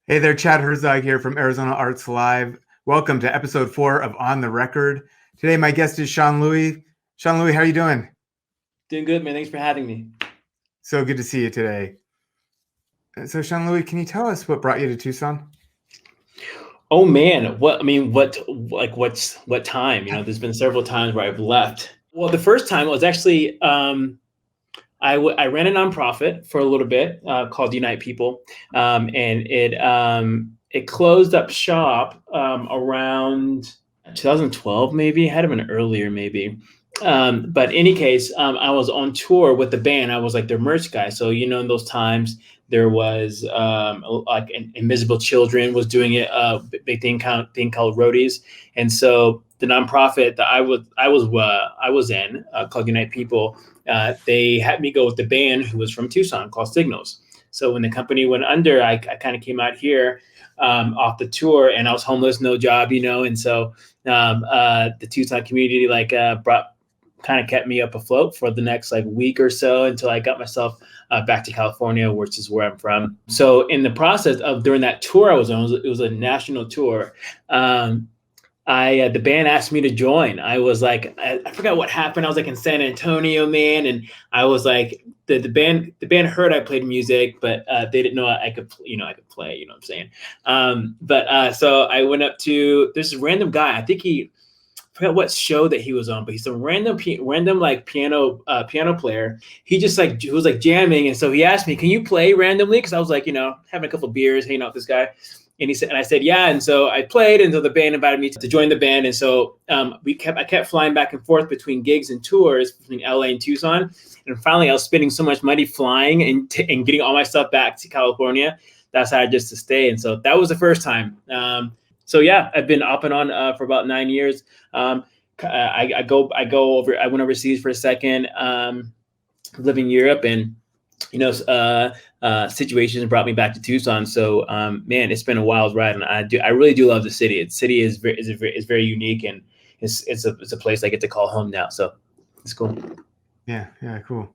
Hey there, Chad Herzog here from Arizona Arts Live. Welcome to episode 4 of On the Record. Today, my guest is Seanloui. Seanloui, how are you doing? Doing good, man. Thanks for having me. So good to see you today. So, Seanloui, can you tell us what brought you to Tucson? Oh man, what time? There's been several times where I've left. Well, the first time was actually I ran a nonprofit for a little bit called Unite People, and it closed up shop around 2012, maybe. It had been earlier, maybe. But in any case, I was on tour with the band. I was like their merch guy. So in those times there was like Invisible Children was doing it, big thing called Roadies, and so the nonprofit that I was in called Unite People. They had me go with the band who was from Tucson called Signals. So when the company went under, I kind of came out here off the tour, and I was homeless, no job, and so the Tucson community kind of kept me up afloat for the next like week or so until I got myself back to California, which is where I'm from. So in the process of during that tour I was on, it was a national tour. The band asked me to join. I was like, I forgot what happened. I was like in San Antonio, man, and I was like, the band heard I played music, but they didn't know I could, I could play. You know what I'm saying? So I went up to this random guy. I think I forgot what show that he was on, but he's a random like piano player. He just like he was like jamming, and so he asked me, "Can you play randomly?" Because I was like, having a couple of beers, hanging out with this guy. And I said, yeah. And so I played, and so the band invited me to join the band. And so I kept flying back and forth between gigs and tours between LA and Tucson. And finally, I was spending so much money flying and getting all my stuff back to California. That's how I just to stay. And so that was the first time. So yeah, I've been up and on for about 9 years. I went overseas for a second, live in Europe, and situations brought me back to Tucson. So man, it's been a wild ride, and I really do love the city. The city is very unique, and it's a place I get to call home now. So it's cool. Yeah, cool.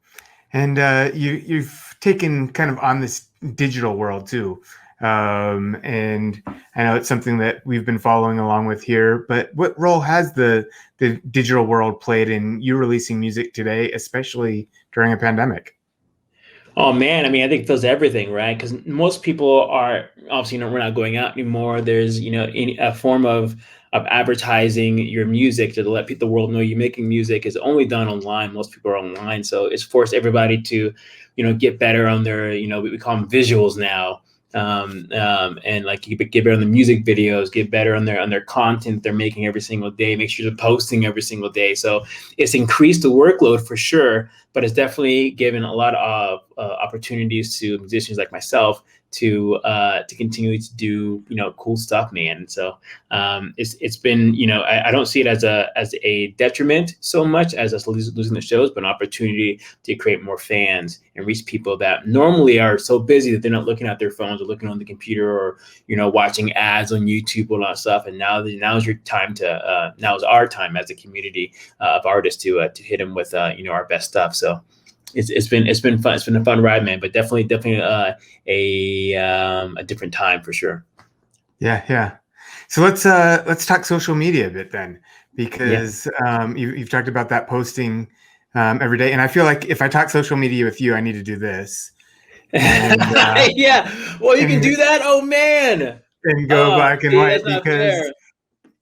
And you've taken kind of on this digital world too. And I know it's something that we've been following along with here, but what role has the digital world played in you releasing music today, especially during a pandemic? Oh man, I mean, I think it does everything, right? Because most people are obviously, we're not going out anymore. There's, a form of advertising your music to let the world know you're making music is only done online. Most people are online, so it's forced everybody to, get better on their, we call them visuals now. And like you get better on the music videos, get better on their content they're making every single day, make sure they're posting every single day. So it's increased the workload for sure, but it's definitely given a lot of opportunities to musicians like myself to continue to do cool stuff, man. So it's been I don't see it as a detriment so much as us losing the shows, but an opportunity to create more fans and reach people that normally are so busy that they're not looking at their phones or looking on the computer or watching ads on YouTube and all that stuff. And now is your time to now is our time as a community of artists to hit them with our best stuff. So it's been fun. It's been a fun ride, man. But definitely a different time for sure. Yeah. So let's talk social media a bit then, because you've talked about that posting every day, and I feel like if I talk social media with you, I need to do this. And, yeah, well, you can do that. Oh man, and go black and white because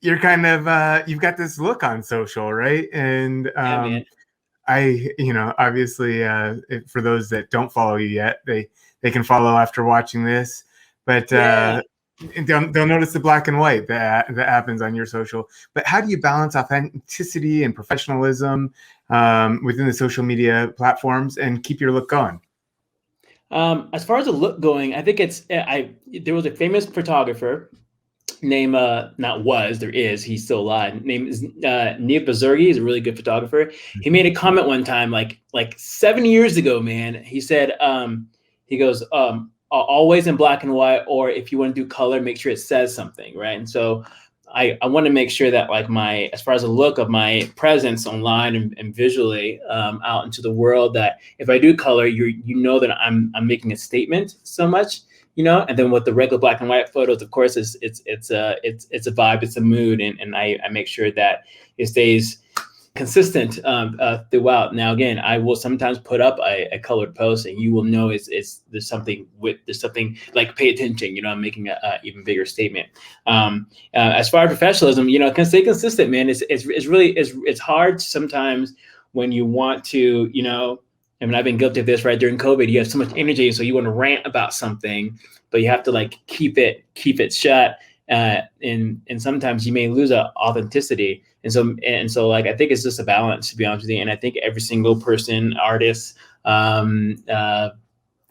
you're kind of you've got this look on social, right? And I, obviously, for those that don't follow you yet, they can follow after watching this, but they'll notice the black and white that happens on your social. But how do you balance authenticity and professionalism within the social media platforms and keep your look going? As far as the look going, I think there was a famous photographer name he's still alive. Name is Neil Bazurgi. He's a really good photographer. He made a comment one time like 7 years ago, man. He said he goes always in black and white, or if you want to do color, make sure it says something, right? And so I want to make sure that like as far as the look of my presence online and visually out into the world, that if I do color, you know that I'm making a statement so much. And then with the regular black and white photos, of course, it's a vibe, it's a mood, and I make sure that it stays consistent throughout. Now, again, I will sometimes put up a colored post, and you will know there's something like pay attention. I'm making a even bigger statement. As far as professionalism, can stay consistent, man. It's hard sometimes when you want to, I've been guilty of this, right? During COVID, you have so much energy, so you want to rant about something, but you have to like keep it shut. And sometimes you may lose authenticity. And so like, I think it's just a balance, to be honest with you. And I think every single person, artist,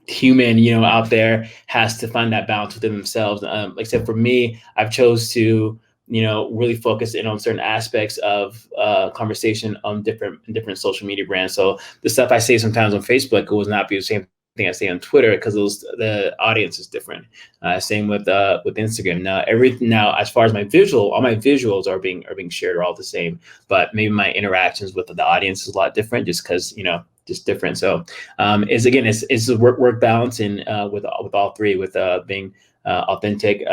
human, out there has to find that balance within themselves. Like I said, for me, I've chose to, really focus in on certain aspects of conversation on different social media brands. So the stuff I say sometimes on Facebook will not be the same thing I say on Twitter, because the audience is different. Same with Instagram. Now, as far as all my visuals are being shared are all the same, but maybe my interactions with the audience is a lot different, just because just different. So it's a work balance in with all three, with being authentic,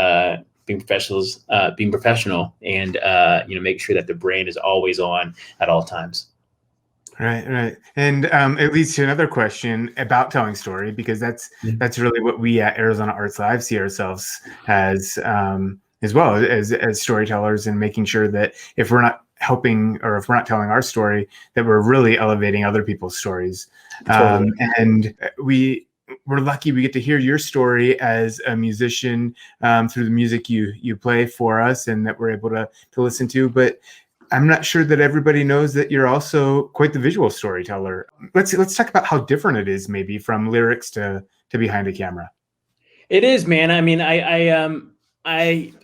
being professional, and make sure that the brand is always on at all times. Right. And it leads to another question about telling story, because that's really what we at Arizona Arts Live see ourselves as well, as storytellers, and making sure that if we're not helping, or if we're not telling our story, that we're really elevating other people's stories. Totally. And we're lucky we get to hear your story as a musician through the music you play for us, and that we're able to listen to. But I'm not sure that everybody knows that you're also quite the visual storyteller. Let's talk about how different it is, maybe, from lyrics to behind a camera. It is, man. I mean, I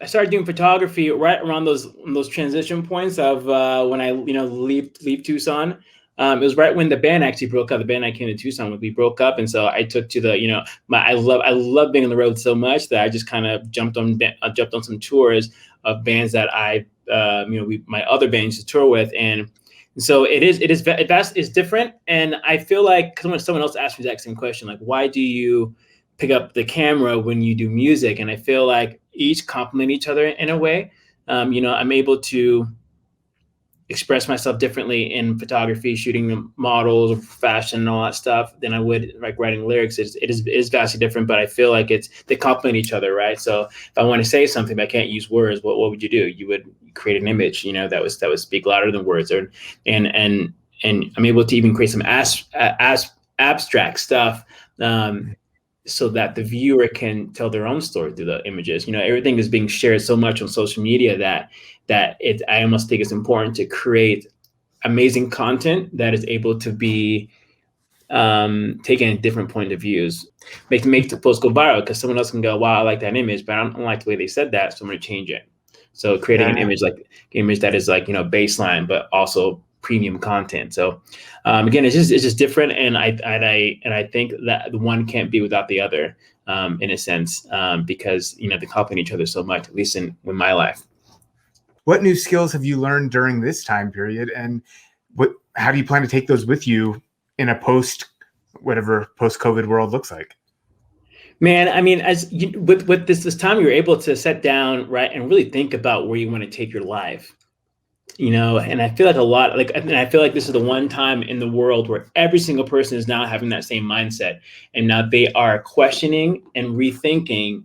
started doing photography right around those transition points of when I leave Tucson. It was right when the band actually broke up. The band I came to Tucson with, we broke up, and so I took to the I love being on the road so much that I just kind of jumped on some tours of bands that my other bands to tour with, and so it's different. And I feel like, because when someone else asked me the exact same question, like, why do you pick up the camera when you do music? And I feel like each complement each other in a way. I'm able to express myself differently in photography, shooting models or fashion and all that stuff, than I would like writing lyrics. It is vastly different, but I feel like they complement each other, right? So if I want to say something but I can't use words, what would you do? You would create an image, that would speak louder than words, and I'm able to even create some abstract stuff, so that the viewer can tell their own story through the images. Everything is being shared so much on social media that I almost think it's important to create amazing content that is able to be taken at different point of views. Make the post go viral, because someone else can go, wow, I like that image, but I don't like the way they said that, so I'm going to change it. So creating an image that is like, baseline, but also premium content. So again, it's just different, and I think that the one can't be without the other, in a sense, because they complement each other so much, at least in my life. What new skills have you learned during this time period, and how do you plan to take those with you in a post-COVID world looks like? Man, I mean, with this time, you're able to sit down, right, and really think about where you want to take your life. And I feel like and I feel like this is the one time in the world where every single person is now having that same mindset, and now they are questioning and rethinking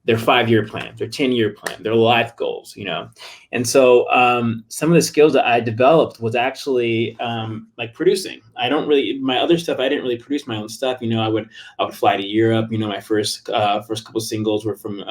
their 5-year plan, their 10-year plan, their life goals, And so some of the skills that I developed was actually like producing. My other stuff, I didn't really produce my own stuff. I would fly to Europe. My first couple singles were from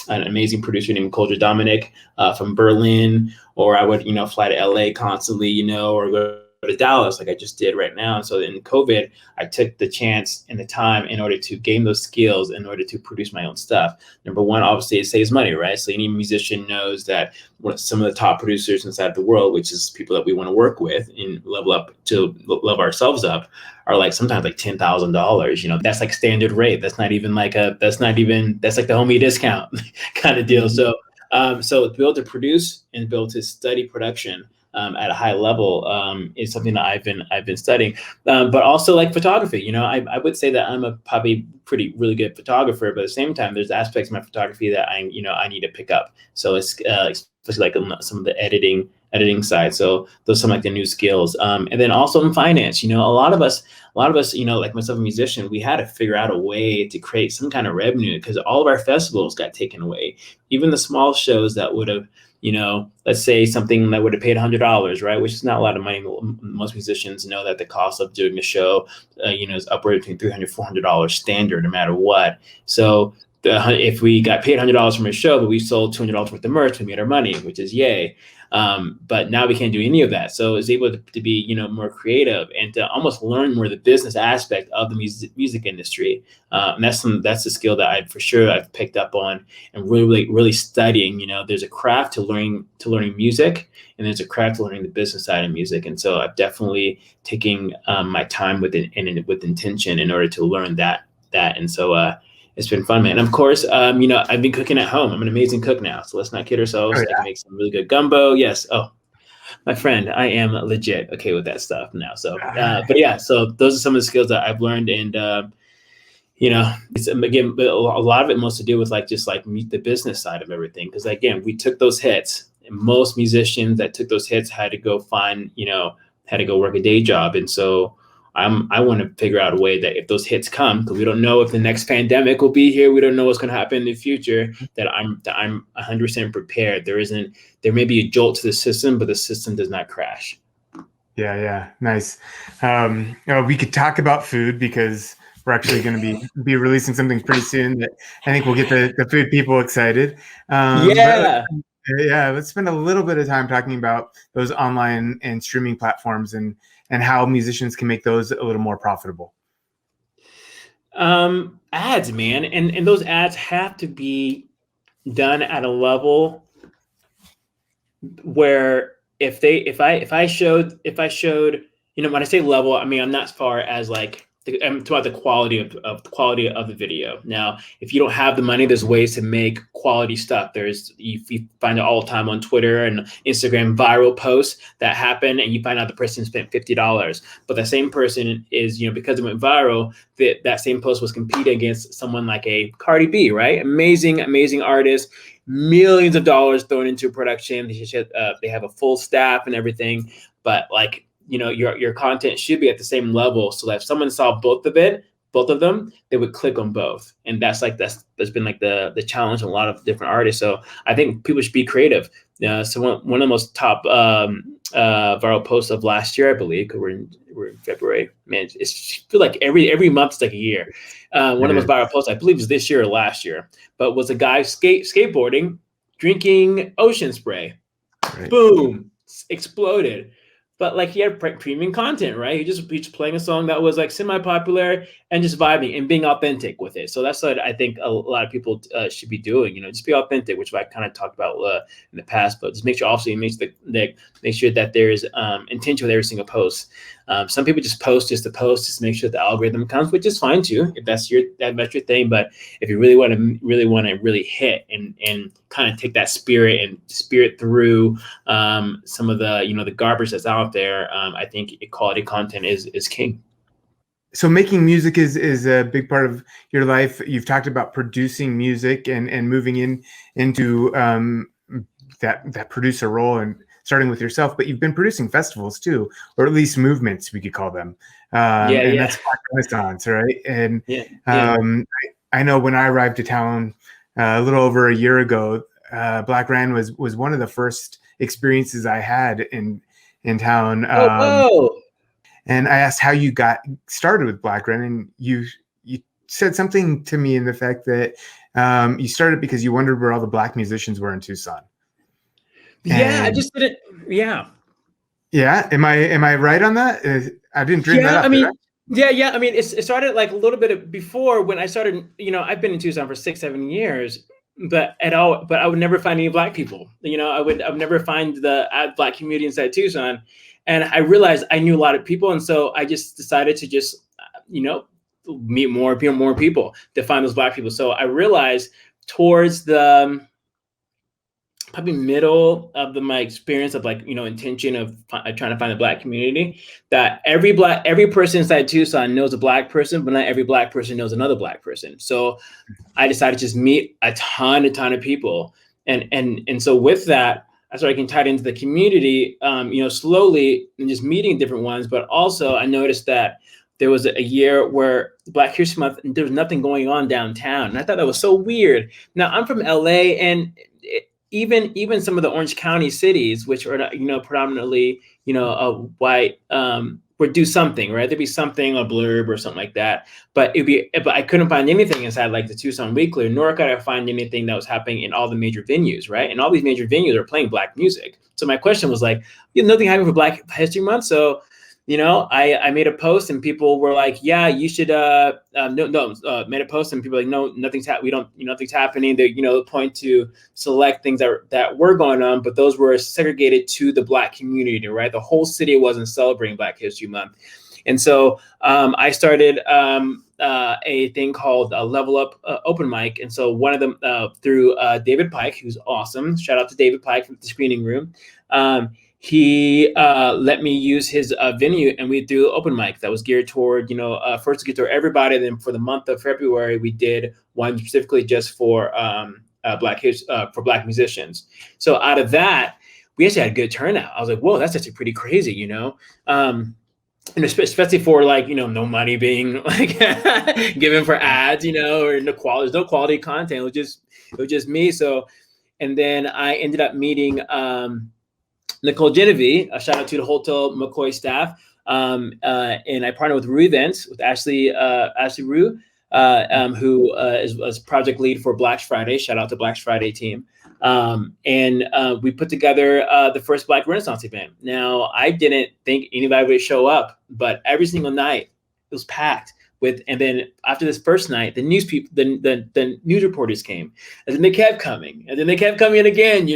an amazing producer named Kolja Dominic from Berlin, or I would, fly to LA constantly, or go to Dallas like I just did right now. And so in COVID, I took the chance and the time in order to gain those skills in order to produce my own stuff. Number one, obviously, it saves money, right? So any musician knows that some of the top producers inside the world, which is people that we want to work with and level ourselves up, are like sometimes like $10,000. That's like standard rate. That's like the homie discount kind of deal. So to be able to produce and be able to study production, at a high level is something that I've been studying. But also like photography, you know, I would say that I'm a probably really good photographer, but at the same time, there's aspects of my photography that I need to pick up. So it's especially like on some of the editing side. So those are some like the new skills. And then also in finance, you know, a lot of us, you know, like myself, a musician, we had to figure out a way to create some kind of revenue because all of our festivals got taken away. Even the small shows that would have, you know, let's say something that would have paid $100, right? Which is not a lot of money. Most musicians know that the cost of doing a show, you know, is upward between $300, $400 standard, no matter what. So if we got paid $100 from a show, but we sold $200 worth of merch, we made our money, which is yay. But now we can't do any of that. So it's able to be, you know, more creative and to almost learn more the business aspect of the music industry. And that's the skill that I've picked up on and really studying. You know, there's a craft to learning music, and there's a craft to learning the business side of music. And so I've definitely taken my time with intention in order to learn that. And so it's been fun, man. And of course, you know, I've been cooking at home. I'm an amazing cook now, so let's not kid ourselves. Oh, yeah. I can make some really good gumbo. Yes. Oh, my friend, I am legit okay with that stuff now. So, but yeah, so those are some of the skills that I've learned, and you know, it's again a lot of it must to do with like just like the business side of everything. Because again, we took those hits, and most musicians that took those hits had to go work a day job, and so. I want to figure out a way that if those hits come, because we don't know if the next pandemic will be here, we don't know what's going to happen in the future, that I'm 100% prepared. There may be a jolt to the system, but the system does not crash. Yeah. Nice. We could talk about food because we're actually going to be releasing something pretty soon that I think will get the food people excited. Yeah. Let's spend a little bit of time talking about those online and streaming platforms and how musicians can make those a little more profitable. Ads, man. And those ads have to be done at a level where if I showed, you know, when I say level, I mean, I'm not as far as like, I'm talking about the quality of the video. Now, if you don't have the money, there's ways to make quality stuff. You find it all the time on Twitter and Instagram, viral posts that happen, and you find out the person spent $50. But the same person is, you know, because it went viral, that same post was competing against someone like a Cardi B, right? Amazing artist, millions of dollars thrown into production. They have a full staff and everything, but like, you know, your content should be at the same level, so that if someone saw both of them, they would click on both. And that's been like the challenge in a lot of different artists. So I think people should be creative. So one of the most top viral posts of last year, I believe, because we're in February. Man, I feel like every month is like a year. One of the most viral posts, I believe, is this year or last year, but was a guy skateboarding, drinking ocean spray. Right. Boom, exploded. But like he had premium content, right? He just playing a song that was like semi-popular and just vibing and being authentic with it. So that's what I think a lot of people should be doing. You know, just be authentic, which I kind of talked about in the past. But just make sure, obviously, make sure that there is intention with every single post. Some people just post just to post, just to make sure the algorithm comes, which is fine too if that's your thing. But if you really want to hit and kind of take that spirit through some of the, you know, the garbage that's out there, I think quality content is king. So making music is a big part of your life. You've talked about producing music and moving into that producer role and starting with yourself, but you've been producing festivals too, or at least movements, we could call them. That's Black Renaissance, right? And I know when I arrived to town a little over a year ago, Black Ran was one of the first experiences I had in town. And I asked how you got started with Black Ran, and you said something to me in the fact that you started because you wondered where all the Black musicians were in Tucson. Yeah, I just didn't. Yeah. Yeah. Am I right on that? I didn't dream that up. I mean, yeah. I mean, it started like a little bit before when I started. You know, I've been in Tucson for 6-7 years, but I would never find any Black people. You know, I would never find the Black community inside Tucson, and I realized I knew a lot of people, and so I just decided to just, you know, meet more people to find those Black people. So I realized towards the probably middle of my experience of like, intention of trying to find a Black community, that every person inside Tucson knows a Black person, but not every Black person knows another Black person. So I decided to just meet a ton of people. And so with that, I started getting tied into the community, slowly, and just meeting different ones. But also I noticed that there was a year where Black History Month, there was nothing going on downtown. And I thought that was so weird. Now I'm from LA, and even some of the Orange County cities, which are, predominantly, white, would do something, right? There'd be something, a blurb or something like that. But I couldn't find anything inside like the Tucson Weekly, nor could I find anything that was happening in all the major venues, right? And all these major venues are playing Black music. So my question was like, nothing happening for Black History Month. So, I made a post and people were like, yeah, you should, made a post and people were like, no, nothing's happening. They, point to select things that were going on, but those were segregated to the Black community, right? The whole city wasn't celebrating Black History Month. And so I started a thing called Level Up Open Mic. And so one of them through David Pike, who's awesome. Shout out to David Pike from the Screening Room. He let me use his venue, and we do open mic that was geared toward, first to get to everybody. Then for the month of February, we did one specifically just for Black musicians. So out of that, we actually had a good turnout. I was like, whoa, that's actually pretty crazy, and especially for like, no money being like given for ads, or no quality content. It was just me. So, and then I ended up meeting Nicole Genevieve, a shout out to the Hotel McCoy staff. And I partnered with Rue Events with Ashley Rue, who is project lead for Black Friday. Shout out to Black Friday team. And we put together the first Black Renaissance event. Now, I didn't think anybody would show up, but every single night it was packed. And then after this first night, the news people, the news reporters came, and then they kept coming, and then they kept coming again,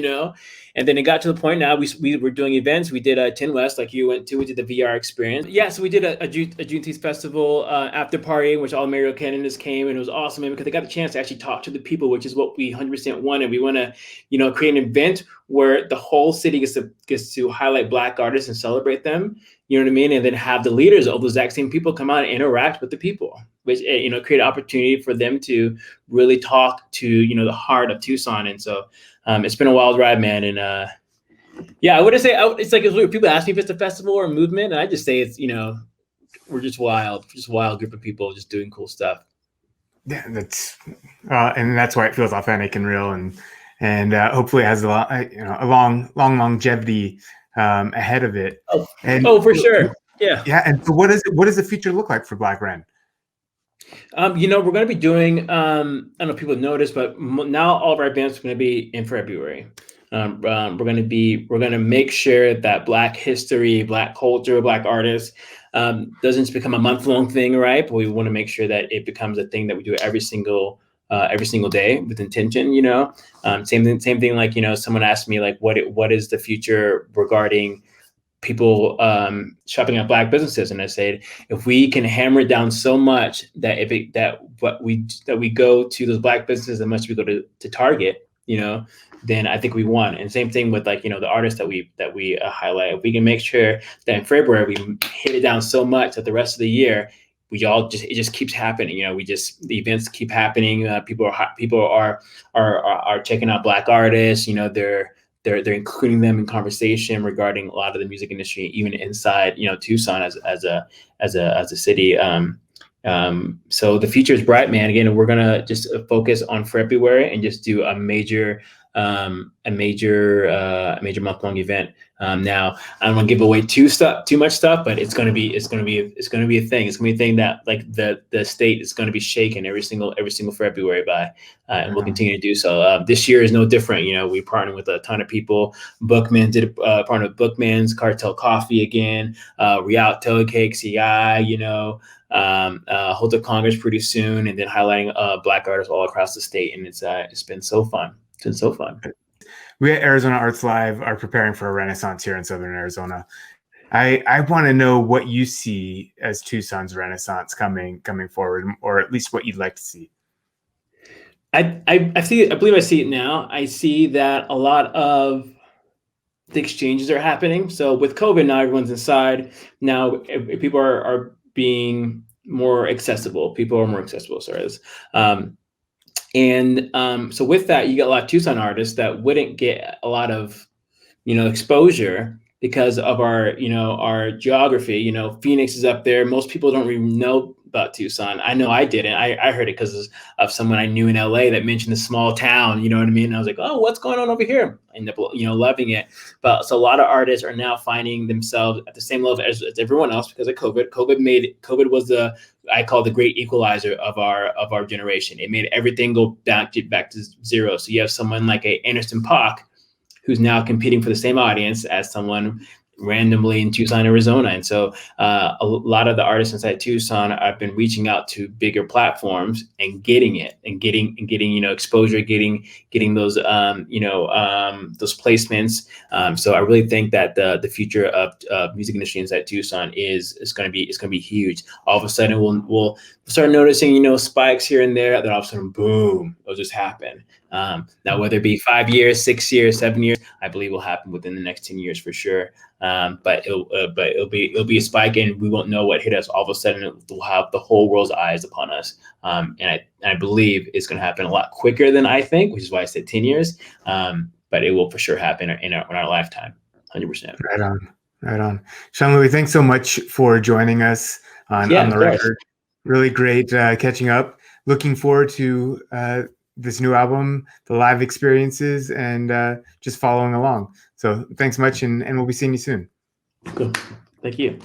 And then it got to the point now we were doing events. We did a 10 West, like you went to. We did the VR experience. Yeah, so we did a Juneteenth festival after party, in which all Mario candidates came, and it was awesome, because they got the chance to actually talk to the people, which is what we 100% wanted. We want to, create an event where the whole city gets to highlight Black artists and celebrate them. You know what I mean? And then have the leaders of those exact same people come out and interact with the people, which, create an opportunity for them to really talk to, the heart of Tucson. And so it's been a wild ride, man. And I wouldn't say it's like, people ask me if it's a festival or a movement, and I just say it's, we're just wild group of people just doing cool stuff. Yeah, and that's why it feels authentic and real, and hopefully has a long longevity ahead of it. For sure. Yeah. Yeah. And so what does the future look like for Black Ren? We're going to be doing, I don't know if people noticed, but now all of our events are going to be in February. We're going to make sure that Black history, Black culture, Black artists doesn't just become a month-long thing, right? But we want to make sure that it becomes a thing that we do every single day with intention. Same thing. Like, someone asked me like, what is the future regarding people shopping at Black businesses, and I said, if we can hammer it down so much that we go to those Black businesses as much as we go to Target, then I think we won. And same thing with like, the artists that we highlight. If we can make sure that in February we hit it down so much that the rest of the year it just keeps happening. The events keep happening. People are checking out Black artists. They're including them in conversation regarding a lot of the music industry, even inside, Tucson as a city. So the future is bright, man. Again, we're gonna just focus on February and just do a major month-long event. Now, I don't want to give away too much stuff, but it's gonna be a thing. It's gonna be a thing that like the state is gonna be shaken every single February by, and we'll continue to do so. This year is no different. We partnered with a ton of people. Bookman did partner with Bookman's, Cartel Coffee again, Rialto, KXCI, Hotel Congress pretty soon, and then highlighting Black artists all across the state. And it's been so fun. It's been so fun. We at Arizona Arts Live are preparing for a Renaissance here in Southern Arizona. I want to know what you see as Tucson's Renaissance coming forward, or at least what you'd like to see. I believe I see it now. I see that a lot of the exchanges are happening. So with COVID, now everyone's inside. Now people are being more accessible. People are more accessible. Sorry. So with that, you get a lot of Tucson artists that wouldn't get a lot of, exposure because of our geography. Phoenix is up there. Most people don't even know about Tucson. I know I didn't. I heard it because of someone I knew in LA that mentioned a small town, you know what I mean? And I was like, oh, what's going on over here? I ended up, loving it. But so a lot of artists are now finding themselves at the same level as everyone else because of COVID. COVID was I call the great equalizer of our generation. It made everything go back to zero. So you have someone like a Anderson .Paak who's now competing for the same audience as someone randomly in Tucson, Arizona. And so a lot of the artists inside Tucson have been reaching out to bigger platforms and getting exposure, getting those those placements. So I really think that the future of music industry inside Tucson is going to be huge. All of a sudden we'll start noticing spikes here and there. Then all of a sudden, boom, it'll just happen. Now, whether it be 5 years, 6 years, 7 years, I believe will happen within the next 10 years for sure. But it'll be a spike, and we won't know what hit us. All of a sudden, we'll have the whole world's eyes upon us. And I believe it's going to happen a lot quicker than I think, which is why I said 10 years. But it will for sure happen in our lifetime, 100%. Right on. Seanloui, thanks so much for joining us on the record. Really great catching up. Looking forward to this new album, the live experiences, and just following along. So thanks much, and we'll be seeing you soon. Cool. Thank you.